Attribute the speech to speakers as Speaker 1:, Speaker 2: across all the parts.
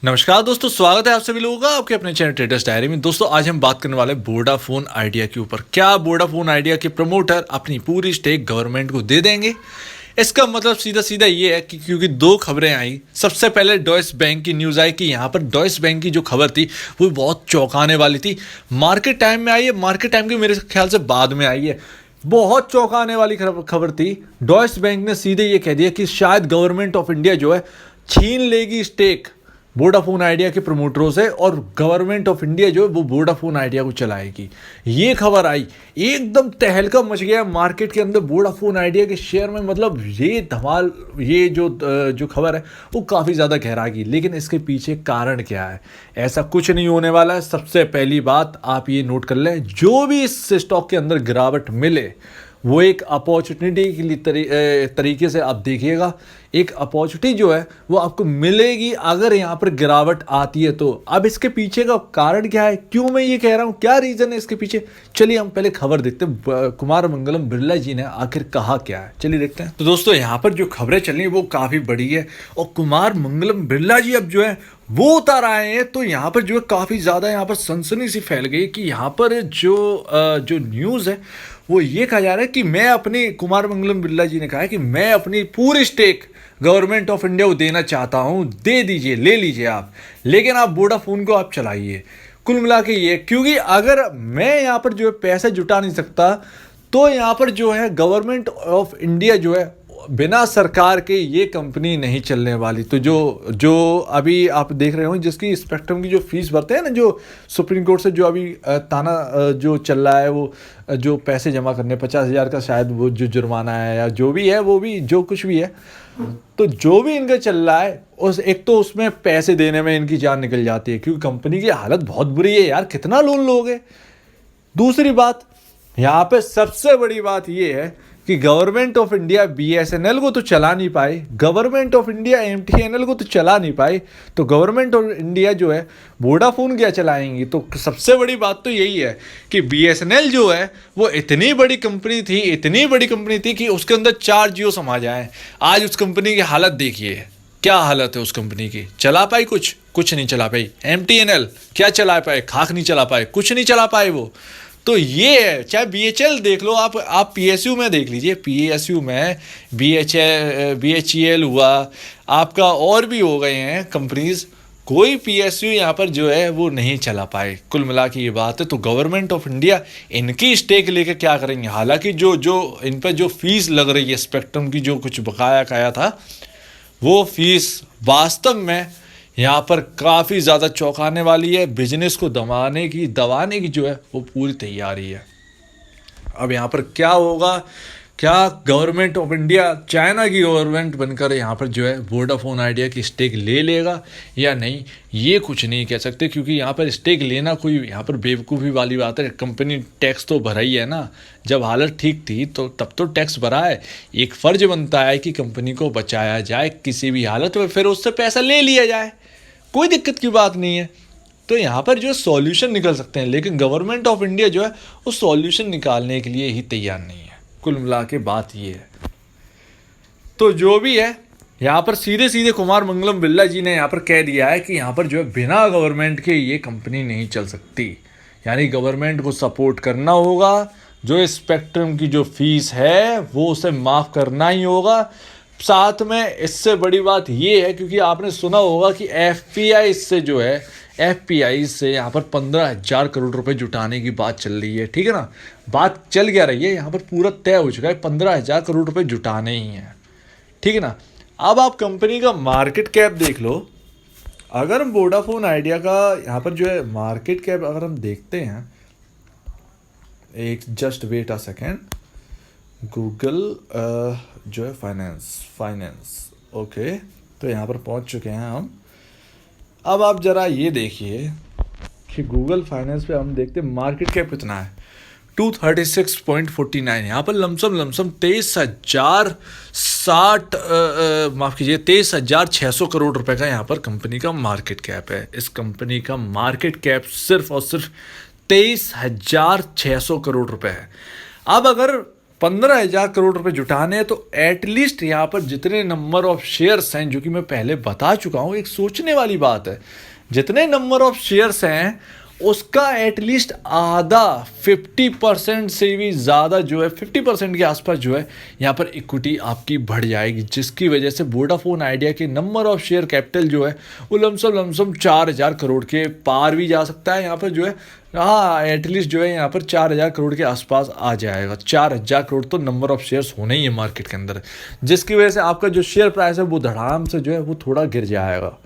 Speaker 1: नमस्कार दोस्तों, स्वागत है आप सभी लोगों का आपके अपने चैनल ट्रेडर्स डायरी में। दोस्तों आज हम बात करने वाले हैं वोडाफोन आइडिया के ऊपर। क्या वोडाफोन आइडिया के प्रमोटर अपनी पूरी स्टेक गवर्नमेंट को दे देंगे? इसका मतलब सीधा सीधा ये है कि क्योंकि दो खबरें आई। सबसे पहले डॉइश बैंक की न्यूज़ आई कि यहाँ पर डॉइश बैंक की जो खबर थी वो बहुत चौंकाने वाली थी। मार्केट टाइम में आई है, मार्केट टाइम की मेरे ख्याल से बाद में आई है। बहुत चौंकाने वाली खबर थी। डॉइश बैंक ने सीधे ये कह दिया कि शायद गवर्नमेंट ऑफ इंडिया जो है छीन लेगी स्टेक वोडाफोन आइडिया के प्रमोटरों से और गवर्नमेंट ऑफ इंडिया जो है वो वोडाफोन आइडिया को चलाएगी। ये खबर आई, एकदम तहलका मच गया मार्केट के अंदर वोडाफोन आइडिया के शेयर में। मतलब ये धमाल, ये जो खबर है वो काफ़ी ज़्यादा गहरा गई। लेकिन इसके पीछे कारण क्या है? ऐसा कुछ नहीं होने वाला है। सबसे पहली बात आप ये नोट कर लें, जो भी इस स्टॉक के अंदर गिरावट मिले वो एक अपॉर्चुनिटी के लिए तरीके से आप देखिएगा। एक अपॉर्चुनिटी जो है वो आपको मिलेगी अगर यहाँ पर गिरावट आती है तो। अब इसके पीछे का कारण क्या है, क्यों मैं ये कह रहा हूँ, क्या रीज़न है इसके पीछे? चलिए हम पहले खबर देखते हैं। कुमार मंगलम बिरला जी ने आखिर कहा क्या है, चलिए देखते हैं। तो दोस्तों यहाँ पर जो खबरें चल रही है वो काफ़ी बड़ी है और कुमार मंगलम बिरला जी अब जो है वो उतर आए हैं। तो यहाँ पर जो है काफ़ी ज़्यादा यहाँ पर सनसनी सी फैल गई कि यहाँ पर जो न्यूज़ है वो ये कहा जा रहा है कि मैं अपनी, कुमार मंगलम बिरला जी ने कहा है कि मैं अपनी पूरी स्टेक गवर्नमेंट ऑफ इंडिया को देना चाहता हूँ। दे दीजिए, ले लीजिए आप, लेकिन आप वोडाफोन को आप चलाइए। कुल मिला के ये, क्योंकि अगर मैं यहाँ पर जो है पैसे जुटा नहीं सकता तो यहाँ पर जो है गवर्नमेंट ऑफ इंडिया जो है बिना सरकार के ये कंपनी नहीं चलने वाली। तो जो अभी आप देख रहे हो जिसकी स्पेक्ट्रम की जो फीस भरते हैं ना, जो सुप्रीम कोर्ट से जो अभी ताना जो चल रहा है, वो जो पैसे जमा करने 50,000 का शायद वो जो जुर्माना है या जो भी है, वो भी जो कुछ भी है, तो जो भी इनका चल रहा है उस एक तो उसमें पैसे देने में इनकी जान निकल जाती है क्योंकि कंपनी की हालत बहुत बुरी है यार। कितना लोन लोगे? दूसरी बात, यहाँ पे सबसे बड़ी बात ये है कि गवर्नमेंट ऑफ इंडिया बीएसएनएल को तो चला नहीं पाई, गवर्नमेंट ऑफ इंडिया एमटीएनएल को तो चला नहीं पाई, तो गवर्नमेंट ऑफ इंडिया जो है वोडाफोन क्या चलाएंगी? तो सबसे बड़ी बात तो यही है कि बीएसएनएल जो है वो इतनी बड़ी कंपनी थी कि उसके अंदर 4 जियो समा जाए। आज उस कंपनी की हालत देखिए, क्या हालत है उस कंपनी की। चला पाई? कुछ नहीं चला पाई। एमटीएनएल क्या चला पाए? खाक नहीं चला पाए, कुछ नहीं चला पाए वो। तो ये है, चाहे बीएचएल देख लो, आप पीएसयू में देख लीजिए, पीएसयू में बीएचईएल हुआ आपका, और भी हो गए हैं कंपनीज, कोई पीएसयू यहाँ पर जो है वो नहीं चला पाए। कुल मिला के ये बात है। तो गवर्नमेंट ऑफ इंडिया इनकी स्टेक लेकर क्या करेंगे? हालांकि जो इन पर जो फीस लग रही है स्पेक्ट्रम की, जो कुछ बकाया काया था, वो फीस वास्तव में यहाँ पर काफ़ी ज़्यादा चौंकाने वाली है। बिजनेस को दबाने की जो है वो पूरी तैयारी है। अब यहाँ पर क्या होगा? क्या गवर्नमेंट ऑफ इंडिया चाइना की गवर्नमेंट बनकर यहाँ पर जो है वोडाफोन आइडिया की स्टेक ले लेगा या नहीं, ये कुछ नहीं कह सकते क्योंकि यहाँ पर स्टेक लेना कोई यहाँ पर बेवकूफ़ी वाली बात है। कंपनी टैक्स तो भरा ही है ना, जब हालत ठीक थी तो तब तो टैक्स भरा है। एक फ़र्ज बनता है कि कंपनी को बचाया जाए किसी भी हालत में, फिर उससे पैसा ले लिया जाए, कोई दिक्कत की बात नहीं है। तो यहाँ पर जो सॉल्यूशन निकल सकते हैं, लेकिन गवर्नमेंट ऑफ इंडिया जो है वो सॉल्यूशन निकालने के लिए ही तैयार नहीं है। कुल मिला के बात ये है। तो जो भी है, यहाँ पर सीधे कुमार मंगलम बिरला जी ने यहाँ पर कह दिया है कि यहाँ पर जो है बिना गवर्नमेंट के ये कंपनी नहीं चल सकती। यानी गवर्नमेंट को सपोर्ट करना होगा, जो स्पेक्ट्रम की जो फीस है वो उसे माफ़ करना ही होगा। साथ में इससे बड़ी बात ये है, क्योंकि आपने सुना होगा कि एफपीआई से यहाँ पर 15,000 करोड़ रुपए जुटाने की बात चल रही है। ठीक है ना, बात चल क्या रही है, यहाँ पर पूरा तय हो चुका है, 15,000 करोड़ रुपए जुटाने ही हैं। ठीक है ना। अब आप कंपनी का मार्केट कैप देख लो। अगर हम वोडाफोन आइडिया का यहाँ पर जो है मार्केट कैप अगर हम देखते हैं, एक just wait a second, Google जो है फाइनेंस ओके, तो यहाँ पर पहुँच चुके हैं हम। अब आप ज़रा ये देखिए कि गूगल फाइनेंस पे हम देखते हैं मार्केट कैप कितना है, 236.49। यहाँ पर लमसम 23,600 करोड़ रुपए का यहाँ पर कंपनी का मार्केट कैप है। इस कंपनी का मार्केट कैप सिर्फ और सिर्फ 23,600 करोड़ रुपए है। अब अगर 15,000 करोड़ रुपए जुटाने हैं तो एटलीस्ट यहाँ पर जितने नंबर ऑफ शेयर्स हैं, जो कि मैं पहले बता चुका हूँ, एक सोचने वाली बात है, जितने नंबर ऑफ शेयर्स हैं उसका एटलीस्ट आधा 50% से भी ज़्यादा जो है 50% के आसपास जो है यहाँ पर इक्विटी आपकी बढ़ जाएगी, जिसकी वजह से वोडाफोन आइडिया के नंबर ऑफ शेयर कैपिटल जो है वो लमसम 4,000 करोड़ के पार भी जा सकता है। यहाँ पर जो है हाँ एटलीस्ट जो है यहाँ पर 4,000 करोड़ के आसपास आ जाएगा। 4,000 करोड़ तो नंबर ऑफ शेयर्स होने ही है मार्केट के अंदर, जिसकी वजह से आपका जो शेयर प्राइस है वो धड़ाम से जो है वो थोड़ा गिर जाएगा,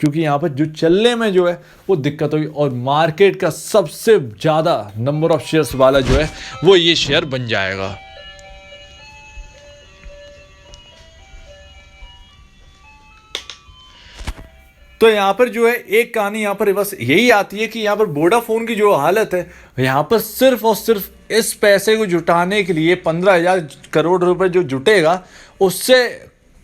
Speaker 1: क्योंकि यहाँ पर जो चलने में जो है वो दिक्कत होगी। और मार्केट का सबसे ज़्यादा नंबर ऑफ शेयर्स वाला जो है वो ये शेयर बन जाएगा। तो यहाँ पर जो है एक कहानी यहाँ पर बस यही आती है कि यहाँ पर वोडाफोन की जो हालत है, यहाँ पर सिर्फ और सिर्फ इस पैसे को जुटाने के लिए 15,000 करोड़ रुपए जो जुटेगा उससे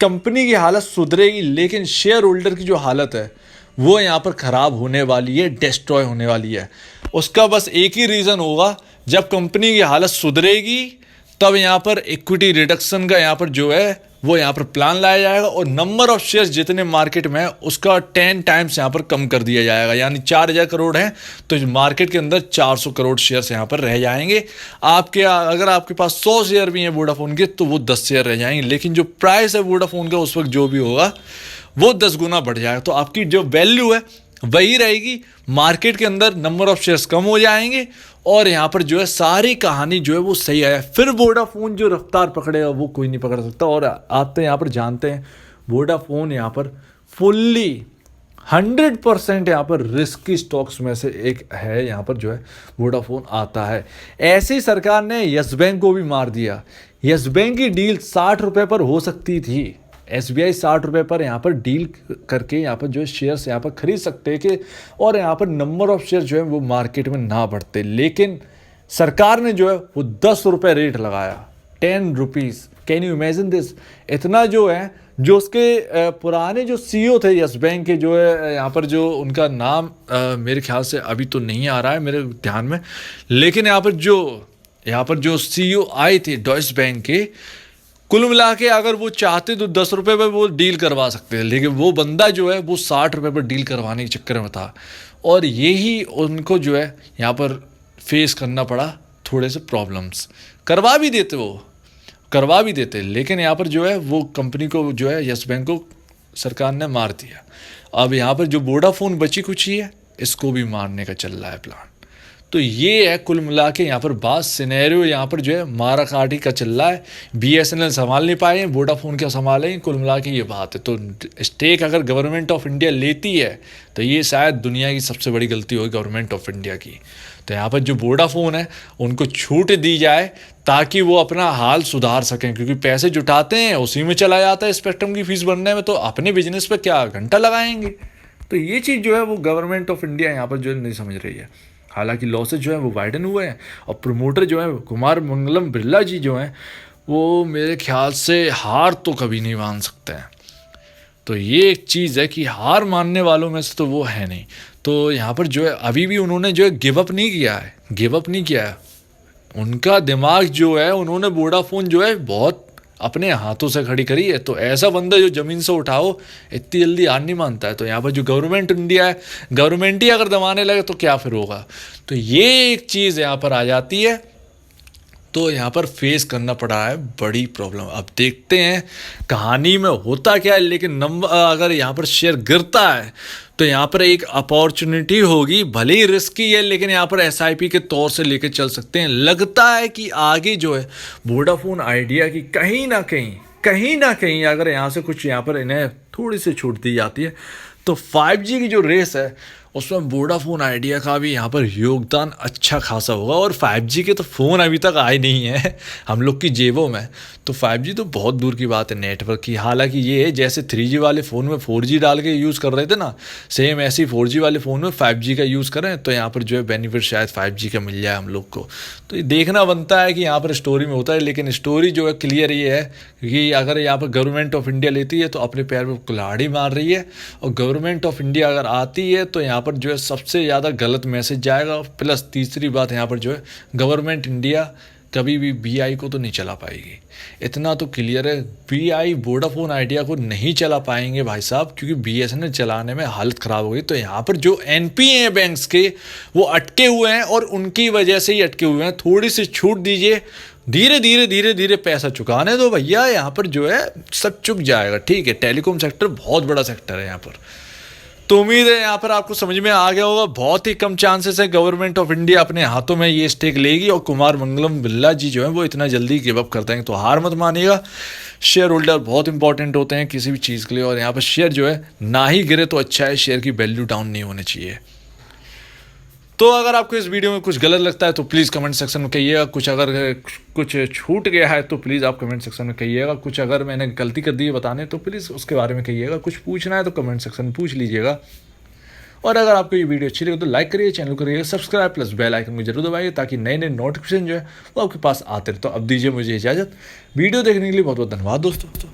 Speaker 1: कंपनी की हालत सुधरेगी, लेकिन शेयर होल्डर की जो हालत है वो यहाँ पर ख़राब होने वाली है, डिस्ट्रॉय होने वाली है। उसका बस एक ही रीज़न होगा, जब कंपनी की हालत सुधरेगी तब यहाँ पर इक्विटी रिडक्शन का यहाँ पर जो है वो यहाँ पर प्लान लाया जाएगा और नंबर ऑफ शेयर्स जितने मार्केट में है उसका 10 टाइम्स यहाँ पर कम कर दिया जाएगा। यानी 4,000 करोड़ हैं तो मार्केट के अंदर 400 करोड़ शेयर्स यहाँ पर रह जाएंगे। आपके अगर आपके पास 100 शेयर भी हैं वोडाफोन के तो वो 10 शेयर रह जाएंगे, लेकिन जो प्राइस है वोडाफोन का उस वक्त जो भी होगा वो 10 गुना बढ़ जाएगा। तो आपकी जो वैल्यू है वही रहेगी, मार्केट के अंदर नंबर ऑफ शेयर्स कम हो जाएंगे और यहाँ पर जो है सारी कहानी जो है वो सही आया। फिर वोडाफोन जो रफ्तार पकड़ेगा वो कोई नहीं पकड़ सकता। और आते यहाँ पर जानते हैं वोडाफोन यहाँ पर फुल्ली 100% यहाँ पर रिस्की स्टॉक्स में से एक है। यहाँ पर जो है वोडाफोन आता है। ऐसे ही सरकार ने यस बैंक को भी मार दिया। यस बैंक की डील 60 रुपये पर हो सकती थी, SBI 60 रुपये पर यहाँ पर डील करके यहाँ पर जो है शेयर्स यहाँ पर खरीद सकते हैं कि और यहाँ पर नंबर ऑफ शेयर जो है वो मार्केट में ना बढ़ते, लेकिन सरकार ने जो है वो 10 रुपये रेट लगाया, 10 rupees. Can you imagine this? इतना जो है जो उसके पुराने जो CEO थे यस बैंक के, जो है यहाँ पर जो उनका नाम मेरे ख्याल से अभी तो नहीं आ रहा है मेरे ध्यान में, लेकिन यहाँ पर जो CEO आए थे डॉइश बैंक के, कुल मिला के अगर वो चाहते तो 10 रुपये पर वो डील करवा सकते थे, लेकिन वो बंदा जो है वो 60 रुपये पर डील करवाने के चक्कर में था और यही उनको जो है यहाँ पर फेस करना पड़ा थोड़े से प्रॉब्लम्स। करवा भी देते लेकिन यहाँ पर जो है वो कंपनी को जो है यस बैंक को सरकार ने मार दिया। अब यहाँ पर जो वोडाफोन बची कुछ ही है इसको भी मारने का चल रहा है प्लान। तो ये है कुल मिला के यहाँ पर बात सिनेरियो यहाँ पर जो है मारा काटी का चल रहा है। BSNL संभाल नहीं पाए, वोडाफोन क्या संभालें, कुल मिला के ये बात है। तो स्टेक अगर गवर्नमेंट ऑफ इंडिया लेती है तो ये शायद दुनिया की सबसे बड़ी गलती होगी गवर्नमेंट ऑफ इंडिया की। तो यहाँ पर जो वोडाफोन है उनको छूट दी जाए ताकि वो अपना हाल सुधार सकें, क्योंकि पैसे जुटाते हैं उसी में चला जाता है स्पेक्ट्रम की फीस भरने में, तो अपने बिजनेस पर क्या घंटा लगाएंगे। तो ये चीज़ जो है वो गवर्नमेंट ऑफ इंडिया यहाँ पर जो है नहीं समझ रही है। हालांकि लॉसेज जो है वो वाइडन हुए हैं और प्रमोटर जो है कुमार मंगलम बिरला जी जो हैं वो मेरे ख्याल से हार तो कभी नहीं मान सकते हैं। तो ये एक चीज़ है कि हार मानने वालों में से तो वो है नहीं। तो यहाँ पर जो है अभी भी उन्होंने जो है गिव अप नहीं किया है। उनका दिमाग जो है उन्होंने वोडाफोन जो है बहुत अपने हाथों से खड़ी करी है। तो ऐसा बंदा जो ज़मीन से उठाओ इतनी जल्दी हार नहीं मानता है। तो यहाँ पर जो गवर्नमेंट इंडिया है, गवर्नमेंट ही अगर दबाने लगे तो क्या फिर होगा। तो ये एक चीज़ यहाँ पर आ जाती है, तो यहाँ पर फेस करना पड़ा है बड़ी प्रॉब्लम। अब देखते हैं कहानी में होता क्या है, लेकिन नंबर अगर यहाँ पर शेयर गिरता है तो यहाँ पर एक अपॉर्चुनिटी होगी, भले ही रिस्की है लेकिन यहाँ पर SIP के तौर से लेके चल सकते हैं। लगता है कि आगे जो है वोडाफोन आइडिया की कहीं ना कहीं अगर यहाँ से कुछ यहाँ पर इन्हें थोड़ी सी छूट दी जाती है तो 5G की जो रेस है उसमें वोडाफोन आइडिया का भी यहाँ पर योगदान अच्छा खासा होगा। और 5G के तो फ़ोन अभी तक आए नहीं हैं हम लोग की जेबों में, तो 5G तो बहुत दूर की बात है नेटवर्क की। हालांकि ये है जैसे 3G वाले फ़ोन में 4G डाल के यूज़ कर रहे थे ना, सेम ऐसे ही 4G वाले फ़ोन में 5G का यूज़ करें तो यहाँ पर जो है बेनिफिट शायद 5G का मिल जाए हम लोग को। तो ये देखना बनता है कि यहाँ पर स्टोरी में होता है, लेकिन स्टोरी जो है क्लियर ये है कि अगर यहाँ पर गवर्नमेंट ऑफ इंडिया लेती है तो अपने पैर में कुल्हाड़ी मार रही है, और गवर्नमेंट ऑफ इंडिया अगर आती है तो यहाँ पर जो है सबसे ज़्यादा गलत मैसेज जाएगा। प्लस तीसरी बात यहाँ पर जो है गवर्नमेंट इंडिया कभी भी बीआई को तो नहीं चला पाएगी। इतना तो क्लियर है, बीआई वोडाफोन आइडिया को नहीं चला पाएंगे भाई साहब, क्योंकि बीएसएनएल चलाने में हालत ख़राब हो गई। तो यहाँ पर जो एनपीए हैं बैंक्स के, वो अटके हुए हैं और उनकी वजह से ही अटके हुए हैं। थोड़ी सी छूट दीजिए, धीरे धीरे पैसा चुकाने दो भैया, यहाँ पर जो है सब चुक जाएगा। ठीक है, टेलीकॉम सेक्टर बहुत बड़ा सेक्टर है यहाँ पर। तो उम्मीद है यहाँ पर आपको समझ में आ गया होगा। बहुत ही कम चांसेस है गवर्नमेंट ऑफ इंडिया अपने हाथों में ये स्टेक लेगी और कुमार मंगलम बिरला जी जो है वो इतना जल्दी गिव अप कर देंगे। तो हार मत मानिएगा, शेयर होल्डर बहुत इंपॉर्टेंट होते हैं किसी भी चीज़ के लिए, और यहाँ पर शेयर जो है ना ही गिरे तो अच्छा है, शेयर की वैल्यू डाउन नहीं होनी चाहिए। तो अगर आपको इस वीडियो में कुछ गलत लगता है तो प्लीज़ कमेंट सेक्शन में कहिएगा। कुछ अगर कुछ छूट गया है तो प्लीज़ आप कमेंट सेक्शन में कहिएगा। कुछ अगर मैंने गलती कर दी है बताने तो प्लीज़ उसके बारे में कहिएगा। कुछ पूछना है तो कमेंट सेक्शन में पूछ लीजिएगा। और अगर आपको ये वीडियो अच्छी लगे तो लाइक करिए, चैनल को करिए सब्सक्राइब, प्लस बेल आइकन को जरूर दबाइए ताकि नए नए नोटिफिकेशन जो है वो आपके पास आते रहे। तो अब दीजिए मुझे इजाज़त। वीडियो देखने के लिए बहुत बहुत धन्यवाद दोस्तों।